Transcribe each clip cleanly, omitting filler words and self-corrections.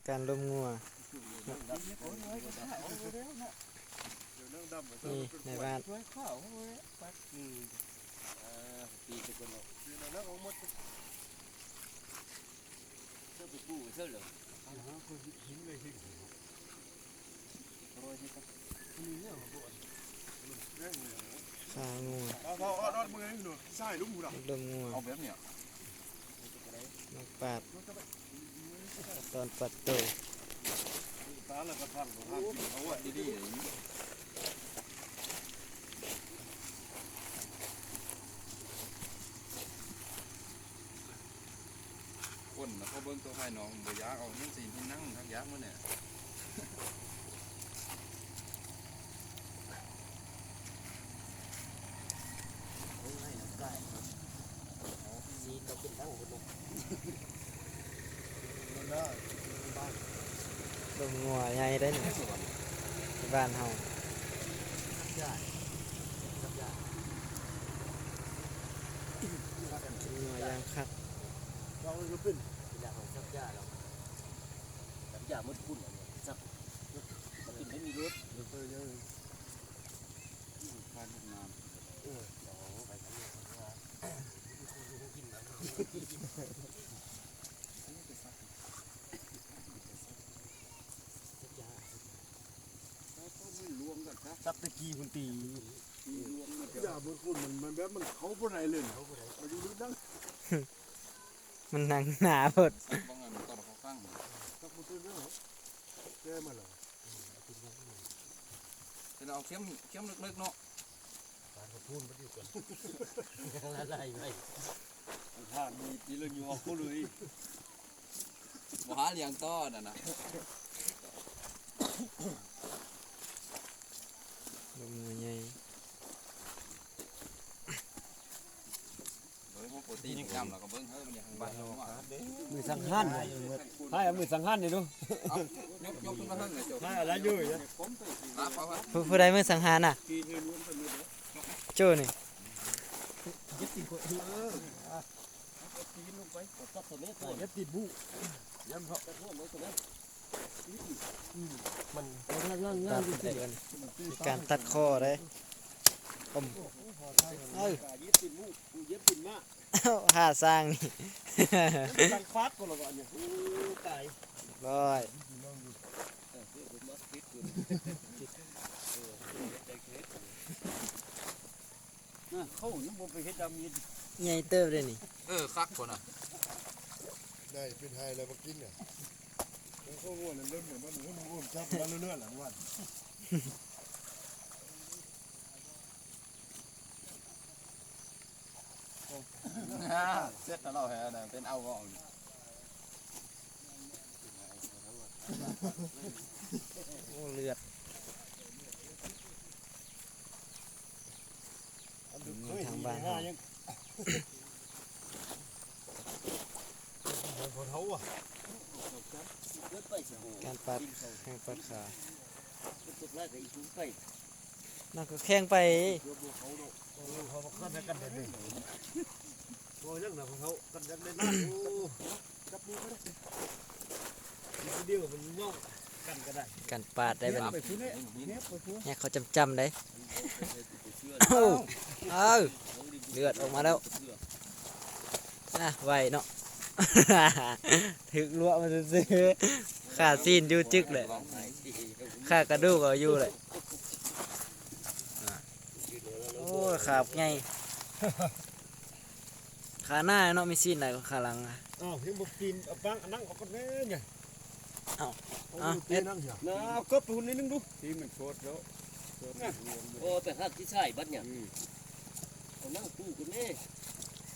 การล้มงัวนี่ในบ้านขางัวล้มงัวมาปาดตอนปัดโตคนเขาเบิ้งตัวไผ่น้องบ่ยากเอายังสีที่นั่งทักยากมั้งเนี่ยล้มงัวใหญ่ได้นี่บ้านเฮางัวยางคักอย่ามุดคุณจับกินไม่มีรถซักตะกี้คุณตีอย่าบนคุณมันแบบมันเขาบ่ได้เลยมันอยู่ดัง มันหนังหนาหมด บางอันตอนเขาข้าง สักมันตัวเนาะแก้มาแล้ว จะเอาเข้มลึกๆเนาะ พูดมาอยู่กันอะไรไม่ ถ้ามีเรื่องอยู่ออกก็เลย บ่หาเลี้ยงต้อน่ะนะ ล้มงัวใหญ่ โดยพวกโปรตีนกล้ามแล้วก็เบิ้งเฮ้ยมันอย่างบ้านเราอ่ะ มือสังหันให้เอามือสังหันเลยดู ยกขึ้นมาเพิ่งเลยจบ ให้อะไรอยู่เนี่ย รับเอาครับ ผู้ใดมือสังหารน่ะโจ้นี่ ยัดติดบุย้ำเพาะมันง่ายๆ มีการตัดคอได้อมยึดติดบุยึดติดมาก ผ้าสร้างนี่ ตั้งฟาดก่อนละก่อนเนี่ยตาย ร้อย เข้ายังบ่ไปเฮ็ดดำยิน ใหญ่เติบเลยนี่ คักคนอ่ะ ได้เป็นไฮแล้วมากินเนี่ยแล้วก็ง่วนเริ่มเนี่ยมันง่วนจับแล้วเรื่อยๆหลังวัน เสร็จแล้วเราแห่เป็นเอาก่อน โอ้เลือดทางบ้านเฮา คนเขาอ่ะ การปัดแข้งปัดขา ตกแรกก็อีกไป นั่นก็แข้งไป เขามาคั่นกันได้พอยังนะเขากันยังได้นั่นโอ้จับมือก็ได้เดียวมันย่องกันก็ได้ การปาดได้เป็น ไปพูดเนี่ย เนี่ยเขาจำได้เอาเลือดออกมาแล้วนะไวเนาะ ถึกลวกมันซื้อขาซีนอยู่จึกเลยขากระดูกก็อยู่เลยโอ้ขาใหญ่ขาหน้าเนาะมีซีนไหนขาหลัง อ้าวยังบ่กินเอาปังอันนั่งออกกันแน่เนี่ย เต้นนั่งเหี่ย น้าก็ปูนนิดนึงดู ที่มันโคตรแล้ว โอ้แต่ถ้าที่ใช่บัดเนี่ยเอานั่งปูกันแน่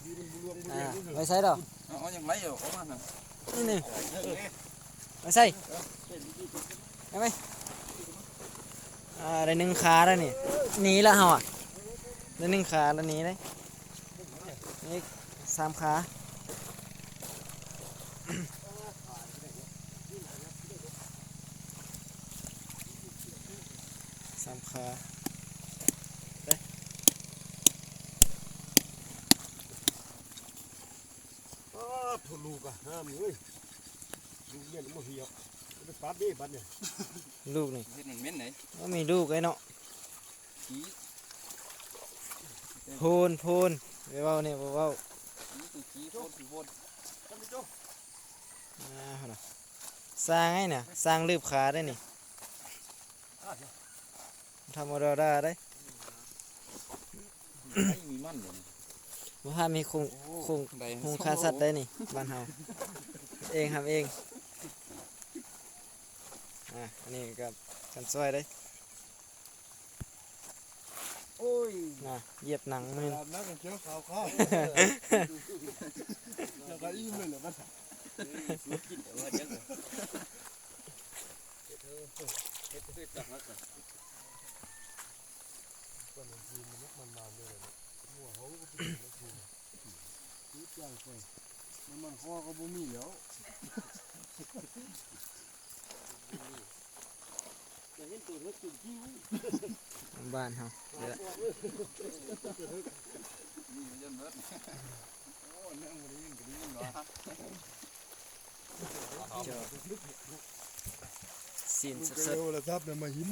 ที่มันรวม ไม่ใช่ดอก เอาอย่างไรอยู่ประมาณนั้น นี่ไม่ใช่ได้ไหมได้หนึ่งขาแล้วนี่หนีแล้วเฮาอ่ะได้หนึ่งขาแล้วหนีเลยนี่3 ขา3 ขา ทะลุกะห้ามเลย ลูกเนี่ยมันเหี่ยวมันเป็นปัดดิปัดเนี่ย ลูกนี่ เฮ็ดมันเหม็นไหน ก็มีลูกไอ้เนาะ ขี้ โพนไปเว้าเนี่ยบ่เว้า นี่คือขี้โพดคือโพด ท่านผู้ชม เอาล่ะสร้างไงน่ะสร้างลืบขาได้นี่ธรรมดาได้ ไม่มีมันเลย บ่ห้ามมีคง ได้ หุงคาสัตว์ได้นี่บ้านเฮาเองทำเองอันนี้ก็กันซอยได้ โอ้ย นะเหยียบหนังมือ ตามนักกันเจ้าขาวข้าวแล้วก็อิ่มเลยเหรอมัน กินแต่ว่าจังเฮ็ดให้ตักแล้วก็ คนจีนมันมาเลยหัวเขาก็เป็นคนจีนรู้ใจไปมันข้อก็บ่มีแล้ว จะเห็นตัวเล็กตัวจิ๋ว บ้านเฮาเดี๋ยว นี่ยันเบิดโอ้นั่งบ่ได้ยินก็ได้ยินเหรอ ซีนส เร็ ด วแล้วครับเนี่ยมาหิน